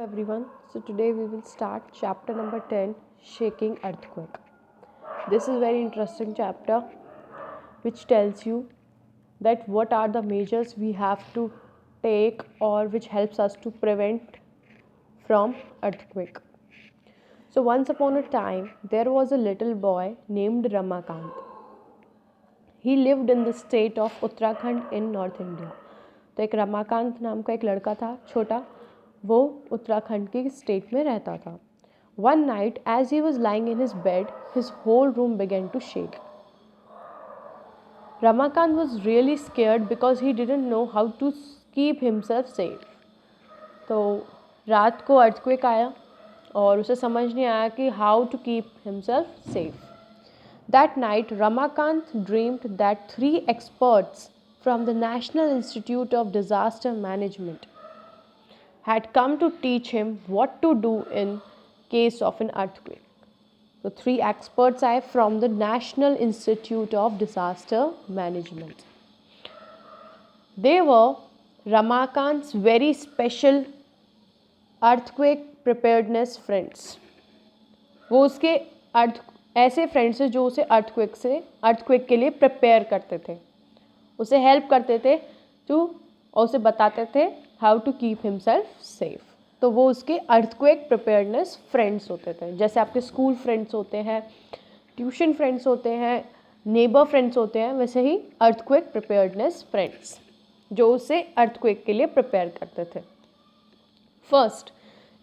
everyone. So today we will start chapter number 10, Shaking Earthquake. This is very interesting chapter which tells you that what are the measures we have to take or which helps us to prevent from earthquake. So once upon a time there was a little boy named Ramakant. He lived in the state of Uttarakhand in North India. तो एक रमाकांत नाम का एक लड़का था छोटा, वो उत्तराखंड की स्टेट में रहता था. One night as he was lying in his bed, his whole room began to shake. Ramakant was really scared because he didn't know how to keep himself safe. तो रात को earthquake आया और उसे समझ नहीं आया कि how to keep himself safe. That night Ramakant dreamed that 3 experts from the National Institute of Disaster Management had come to teach him what to do in case of an earthquake. So 3 experts are from the National Institute of Disaster Management. They were Ramakant's very special earthquake preparedness friends. वो उसके ऐसे friends हैं जो उसे earthquake के लिए prepare करते थे, उसे हेल्प करते थे और उसे बताते थे how to keep himself safe. तो वो उसके अर्थक्वेक प्रिपेयर्डनेस फ्रेंड्स होते थे. जैसे आपके स्कूल फ्रेंड्स होते हैं, ट्यूशन फ्रेंड्स होते हैं, नेबर फ्रेंड्स होते हैं, वैसे ही अर्थक्वेक प्रिपेयर्डनेस फ्रेंड्स जो उसे अर्थक्वेक के लिए प्रिपेयर करते थे. First,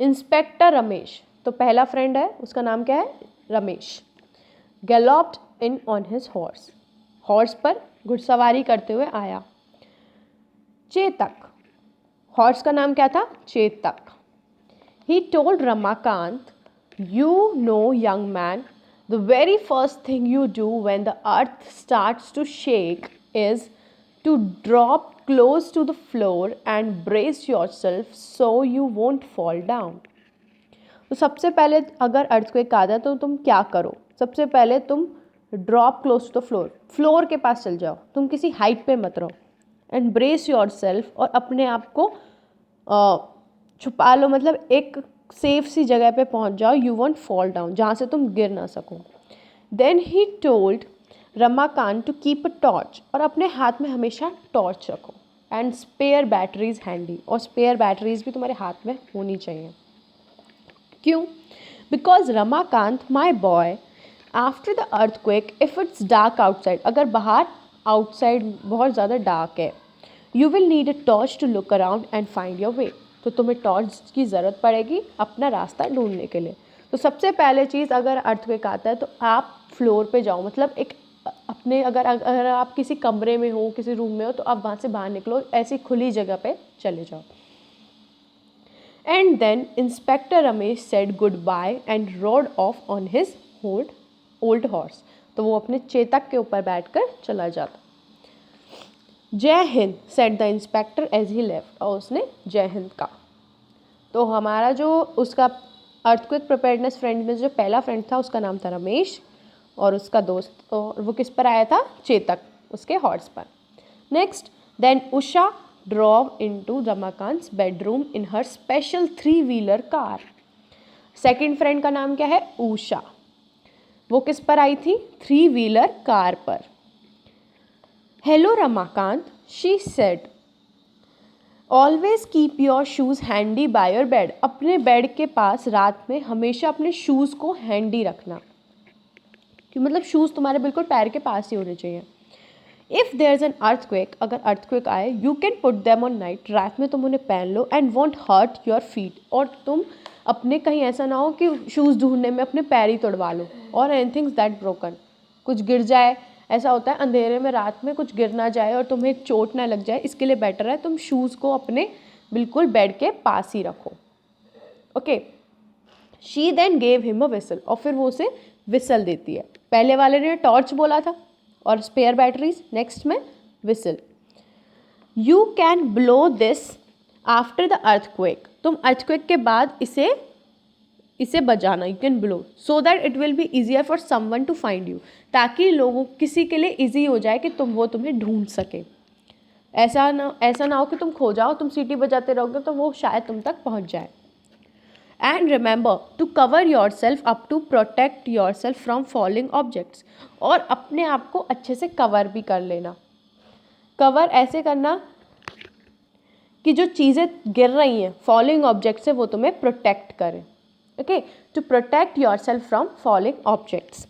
inspector Ramesh. तो पहला फ्रेंड है, उसका नाम क्या है? Ramesh. Galloped in on his horse. Horse पर घुड़सवारी करते हुए आया. चेतक. हॉर्स का नाम क्या था? Chetak. He told Ramakant, "You know, young man, the very first thing you do when the earth starts to shake is to drop close to the floor and brace yourself so you won't fall down." तो सबसे पहले अगर earthquake आ जाए तो तुम क्या करो? सबसे पहले तुम drop close to the floor, floor के पास चल जाओ, तुम किसी हाइट पे मत रहो. एंड ब्रेस योर सेल्फ, और अपने आप को छुपा लो, मतलब एक सेफ सी जगह पे पहुंच जाओ. यू वॉन्ट फॉल डाउन, जहाँ से तुम गिर ना सको. Then he told Ramakant to keep a torch, और अपने हाथ में हमेशा टॉर्च रखो. एंड स्पेयर बैटरीज हैंडी, और स्पेयर बैटरीज भी तुम्हारे हाथ में होनी चाहिए. क्यों? Because Ramakant my boy, after the earthquake if it's dark outside, अगर बाहर आउटसाइड बहुत ज़्यादा डार्क है, you will need a torch to look around and find your way. तो तुम्हें टॉर्च की ज़रूरत पड़ेगी अपना रास्ता ढूंढने के लिए. तो सबसे पहले चीज़, अगर अर्थक्वेक आता है तो आप फ्लोर पे जाओ, मतलब एक अपने अगर आप किसी कमरे में हो, किसी रूम में हो, तो आप वहाँ से बाहर निकलो, ऐसी खुली जगह पे चले जाओ. And then inspector Ramesh said good bye and rode off on his old horse. तो वो अपने चेतक के ऊपर बैठकर चला जाता. जय हिंद said the inspector as he left, और उसने जय हिंद कहा. तो हमारा जो उसका अर्थक्वेक प्रिपेयर्डनेस फ्रेंड में जो पहला फ्रेंड था उसका नाम था रमेश, और उसका दोस्त, और वो किस पर आया था? चेतक, उसके हॉर्स पर. Next, then Usha drove into Ramakant's bedroom in her special 3-wheeler car. Second friend का नाम क्या है? उषा. वो किस पर आई थी? 3-wheeler कार पर. Hello Ramakant, she said, always keep your shoes handy by your bed. अपने बेड के पास रात में हमेशा अपने शूज़ को हैंडी रखना, कि मतलब शूज़ तुम्हारे बिल्कुल पैर के पास ही होने चाहिए. If there is an earthquake, अगर अर्थक्वेक आए, you can put them on night, रात में तुम उन्हें पहन लो. And won't hurt your feet, और तुम अपने कहीं ऐसा ना हो कि शूज़ ढूंढने में अपने पैर ही तोड़वा लो. और एनीथिंग्स दैट ब्रोकन, कुछ गिर जाए, ऐसा होता है अंधेरे में रात में कुछ गिर ना जाए और तुम्हें चोट ना लग जाए, इसके लिए बेटर है तुम शूज़ को अपने बिल्कुल बेड के पास ही रखो. Okay. She then gave him a whistle, और फिर वो उसे विसल देती है. पहले वाले ने टॉर्च बोला था और स्पेयर बैटरीज, नेक्स्ट में whistle. You can blow this after the earthquake, तुम अर्थक्वेक के बाद इसे बजाना. You can blow so that it will be easier for someone to find you, ताकि लोगों किसी के लिए ईजी हो जाए कि वो तुम्हें ढूंढ सके. ऐसा ना हो कि तुम खो जाओ, तुम सीटी बजाते रहोगे तो वो शायद तुम तक पहुंच जाए. And remember to cover yourself up to protect yourself from falling objects, और अपने आप को अच्छे से कवर भी कर लेना। कवर ऐसे करना कि जो चीज़ें गिर रही हैं फॉलिंग ऑब्जेक्ट से वो तुम्हें प्रोटेक्ट करें। Okay, to protect yourself from falling objects.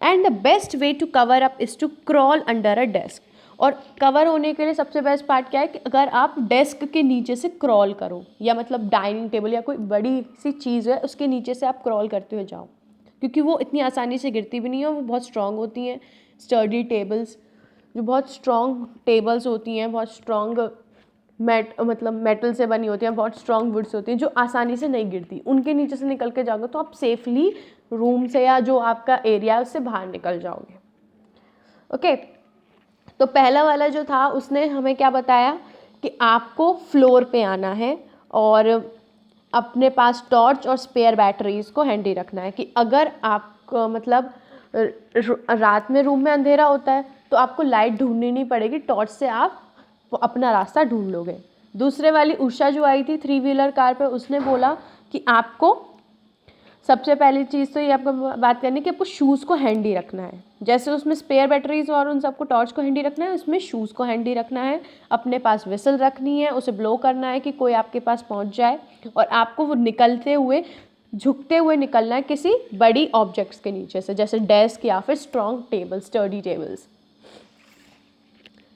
And the best way to cover up is to crawl under a desk. और कवर होने के लिए सबसे बेस्ट पार्ट क्या है कि अगर आप डेस्क के नीचे से क्रॉल करो, या मतलब डाइनिंग टेबल या कोई बड़ी सी चीज़ है उसके नीचे से आप क्रॉल करते हुए जाओ, क्योंकि वो इतनी आसानी से गिरती भी नहीं है, वो बहुत स्ट्रांग होती हैं। स्टर्डी टेबल्स, जो बहुत स्ट्रांग टेबल्स होती हैं, बहुत स्ट्रांग मतलब मेटल से बनी होती हैं, बहुत स्ट्रांग वुड्स होती हैं जो आसानी से नहीं गिरती, उनके नीचे से निकल के जाओगे तो आप सेफली रूम से या जो आपका एरिया है उससे बाहर निकल जाओगे। ओके, तो पहला वाला जो था उसने हमें क्या बताया कि आपको फ्लोर पे आना है और अपने पास टॉर्च और स्पेयर बैटरीज को हैंडी रखना है, कि अगर आप मतलब रात में रूम में अंधेरा होता है तो आपको लाइट ढूंढनी नहीं पड़ेगी, टॉर्च से आप अपना रास्ता ढूंढ लोगे। दूसरे वाली उषा जो आई थी 3 व्हीलर कार पे, उसने बोला कि आपको सबसे पहली चीज़ तो ये आपको बात करनी कि आपको शूज़ को हैंडी रखना है। जैसे उसमें स्पेयर बैटरीज और उन सबको टॉर्च को हैंडी रखना है, उसमें शूज़ को हैंडी रखना है, अपने पास विसल रखनी है, उसे ब्लो करना है कि कोई आपके पास पहुंच जाए, और आपको वो निकलते हुए झुकते हुए निकलना है किसी बड़ी ऑब्जेक्ट्स के नीचे से, जैसे डेस्क या फिर strong table, sturdy tables.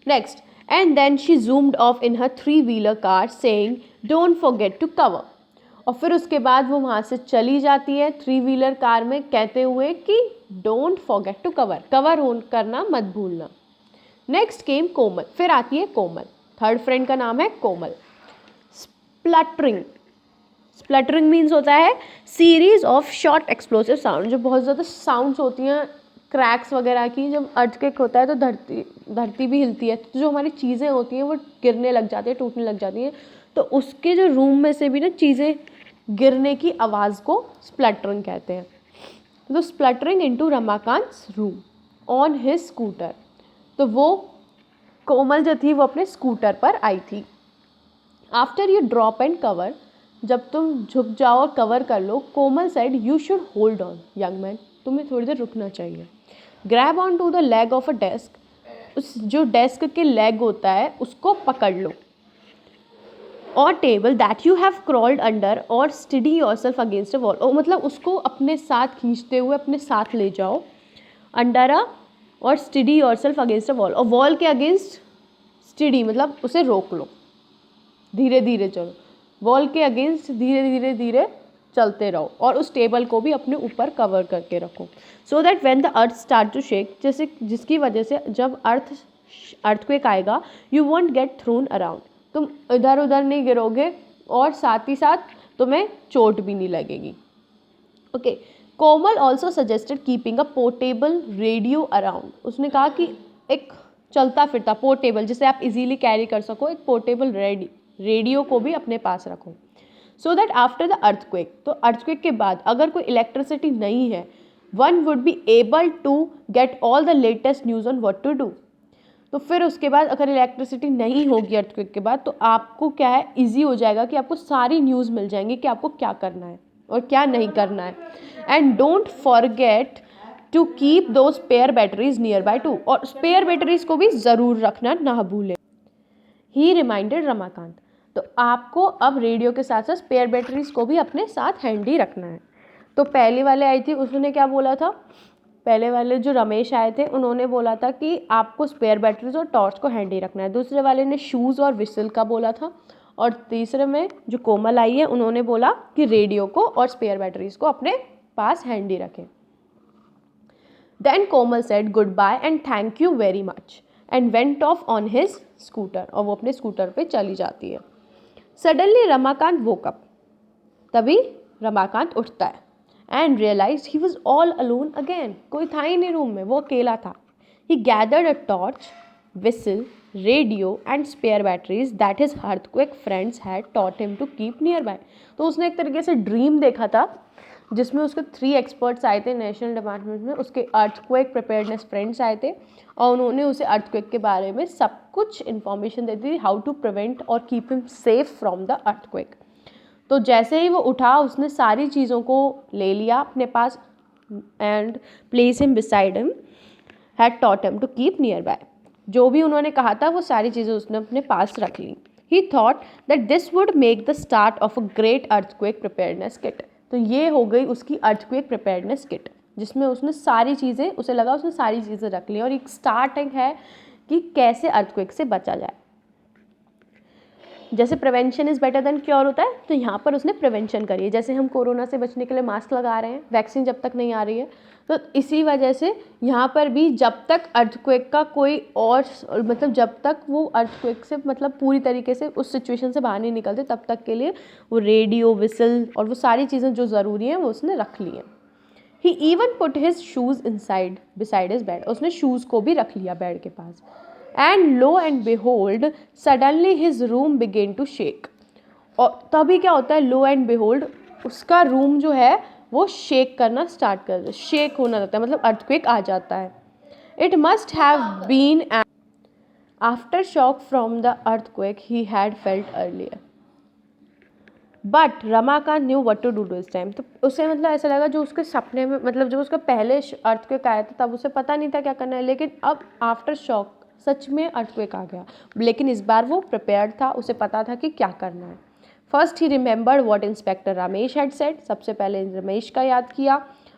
Next, and then she zoomed off in her 3 wheeler car saying don't forget to cover. और फिर उसके बाद वो वहाँ से चली जाती है 3 व्हीलर कार में कहते हुए कि don't forget to cover, cover on करना मत भूलना। नेक्स्ट केम कोमल, फिर आती है कोमल, थर्ड फ्रेंड का नाम है कोमल। स्प्लटरिंग, स्प्लटरिंग मीन्स होता है series of short explosive sound, जो बहुत ज़्यादा साउंड्स होती हैं क्रैक्स वगैरह की। जब अर्थक्वेक होता है तो धरती भी हिलती है, तो जो हमारी चीज़ें होती हैं वो गिरने लग जाती है, टूटने लग जाती हैं, तो उसके जो रूम में से भी ना चीज़ें गिरने की आवाज़ को स्प्लटरिंग कहते हैं। तो spluttering into Ramakant's room on his scooter, तो वो कोमल जो थी वो अपने स्कूटर पर आई थी। After you drop and cover, जब तुम झुक जाओ और कवर कर लो, Komal said you should hold on young man, तुम्हें थोड़ी देर रुकना चाहिए। Grab on to the leg of a desk, उस जो डेस्क के लेग होता है उसको पकड़ लो, और table that you have crawled under और study yourself against a wall, और मतलब उसको अपने साथ खींचते हुए अपने साथ ले जाओ, अंडर अ और study yourself against a wall, और वॉल के अगेंस्ट स्टडी मतलब उसे रोक लो, धीरे धीरे चलो, वॉल के अगेंस्ट धीरे धीरे धीरे चलते रहो, और उस टेबल को भी अपने ऊपर कवर करके रखो, so that when the earth start to shake, जैसे जिसकी वजह से जब अर्थक्वेक आएगा you won't get thrown around, तुम इधर उधर नहीं गिरोगे और साथ ही साथ तुम्हें चोट भी नहीं लगेगी। Okay, Komal also suggested keeping a portable radio around, उसने कहा कि एक चलता फिरता पोर्टेबल जिसे आप इजीली कैरी कर सको, एक पोर्टेबल रेडियो को भी अपने पास रखो, so that after the earthquake, तो अर्थक्वेक के बाद अगर कोई इलेक्ट्रिसिटी नहीं है, one would be able to get all the latest news on what to do, तो फिर उसके बाद अगर इलेक्ट्रिसिटी नहीं होगी अर्थक्वेक के बाद, तो आपको क्या है इजी हो जाएगा कि आपको सारी न्यूज़ मिल जाएंगी कि आपको क्या करना है और क्या नहीं करना है। And don't forget to keep two spare batteries nearby too, और स्पेयर बैटरीज को भी ज़रूर रखना ना भूलें। ही रिमाइंडेड रमाकांत, तो आपको अब रेडियो के साथ साथ स्पेयर बैटरीज को भी अपने साथ हैंडी रखना है। तो पहले वाले आई थी उसने क्या बोला था, पहले वाले जो रमेश आए थे उन्होंने बोला था कि आपको स्पेयर बैटरीज और टॉर्च को हैंडी रखना है, दूसरे वाले ने शूज़ और विसल का बोला था, और तीसरे में जो कोमल आई है उन्होंने बोला कि रेडियो को और स्पेयर बैटरीज को अपने पास हैंडी रखें। Then Komal said good bye and thank you very much and went off on his scooter, और वो अपने स्कूटर पे चली जाती है। सडनली रमाकांत वोक अप, तभी रमाकांत उठता है and realize he was all alone again, कोई था ही नहीं रूम में, वो अकेला था। He gathered a torch, whistle, radio and spare batteries that his earthquake friends had taught him to keep nearby, तो उसने एक तरीके से ड्रीम देखा था जिसमें उसके 3 एक्सपर्ट्स आए थे नेशनल डिपार्टमेंट में, उसके अर्थक्वेक प्रिपेयर्डनेस फ्रेंड्स आए थे, और उन्होंने उसे अर्थक्वेक के बारे में सब कुछ इन्फॉर्मेशन दी थी, हाउ टू प्रिवेंट और keep him safe from the earthquake. तो जैसे ही वो उठा उसने सारी चीज़ों को ले लिया अपने पास and place him beside him, had taught him to keep nearby. जो भी उन्होंने कहा था वो सारी चीज़ें उसने अपने पास रख ली। He thought that this would make the start of a great earthquake preparedness kit. तो ये हो गई उसकी अर्थक्वेक प्रिपेयरनेस किट, जिसमें उसने सारी चीज़ें, उसे लगा उसने सारी चीज़ें रख ली और एक स्टार्टिंग है कि कैसे अर्थक्वेक से बचा जाए। जैसे prevention is better than cure होता है, तो यहाँ पर उसने प्रिवेंशन करी है। जैसे हम कोरोना से बचने के लिए मास्क लगा रहे हैं, वैक्सीन जब तक नहीं आ रही है, तो इसी वजह से यहाँ पर भी जब तक अर्थक्वेक का कोई और मतलब जब तक वो अर्थक्वेक से मतलब पूरी तरीके से उस सिचुएशन से बाहर नहीं निकलते, तब तक के लिए वो रेडियो, विसल और वो सारी चीज़ें जो ज़रूरी हैं वो उसने रख ली हैं। He even put his shoes inside beside his bed, उसने शूज़ को भी रख लिया बेड के पास। And lo and behold suddenly his room began to shake. और तभी क्या होता है, लो एंड बेहोल्ड उसका रूम जो है वो शेक करना स्टार्ट कर, शेक होना लगता है, मतलब अर्थक्वेक आ जाता है। It must have been after shock from the earthquake he had felt earlier, but Ramakant knew what to do this time. तो उसे मतलब ऐसा लगा जो उसके सपने में, मतलब जब उसका पहले अर्थक्वेक आया था तब उसे पता नहीं था क्या करना है, लेकिन अब आफ्टर शॉक सच में अर्थक्वेक आ गया, लेकिन इस बार वो प्रिपेयर्ड था, उसे पता था कि क्या करना है। First he remembered what inspector Ramesh had said, सबसे पहले रमेश का याद किया,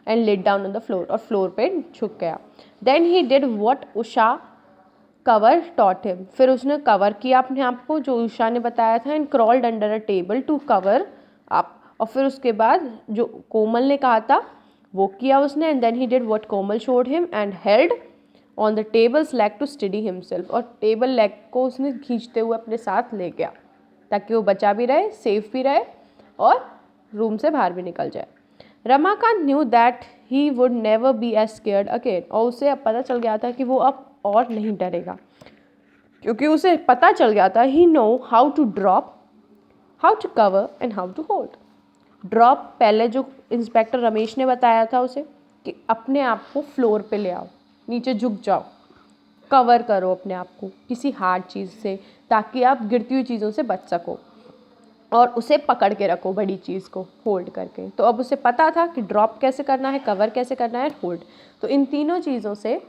and lay down on the floor, और फ्लोर पे झुक गया। Then he did what Usha cover taught him, फिर उसने कवर किया अपने आप को जो उषा ने बताया था, and crawled under a table to cover up, और फिर उसके बाद जो कोमल ने कहा था वो किया उसने, and then he did what Komal showed him and held on the table's leg to steady himself, और टेबल लेग को उसने खींचते हुए अपने साथ ले गया ताकि वो बचा भी रहे, सेफ भी रहे और रूम से बाहर भी निकल जाए। Ramakant knew that he would never be as scared again, और उसे अब पता चल गया था कि वो अब और नहीं डरेगा, क्योंकि उसे पता चल गया था he know how to drop, how to cover and how to hold. Drop पहले जो इंस्पेक्टर रमेश ने बताया था उसे कि अपने आप को फ्लोर पे ले आओ, नीचे झुक जाओ, कवर करो अपने आप को किसी हार्ड चीज़ से ताकि आप गिरती हुई चीज़ों से बच सको, और उसे पकड़ के रखो बड़ी चीज़ को होल्ड करके। तो अब उसे पता था कि ड्रॉप कैसे करना है, कवर कैसे करना है, होल्ड। तो इन तीनों चीज़ों से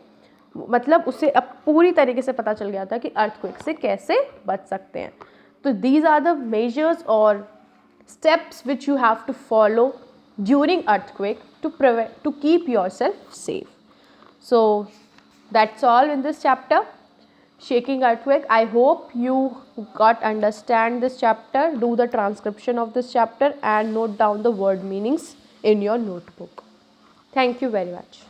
मतलब उसे अब पूरी तरीके से पता चल गया था कि अर्थक्वेक से कैसे बच सकते हैं। तो दीज आर द मेजर्स और steps which you have to follow during earthquake to keep yourself safe. So that's all in this chapter, shaking earthquake. I hope you got understand this chapter. Do the transcription of this chapter and note down the word meanings in your notebook. Thank you very much.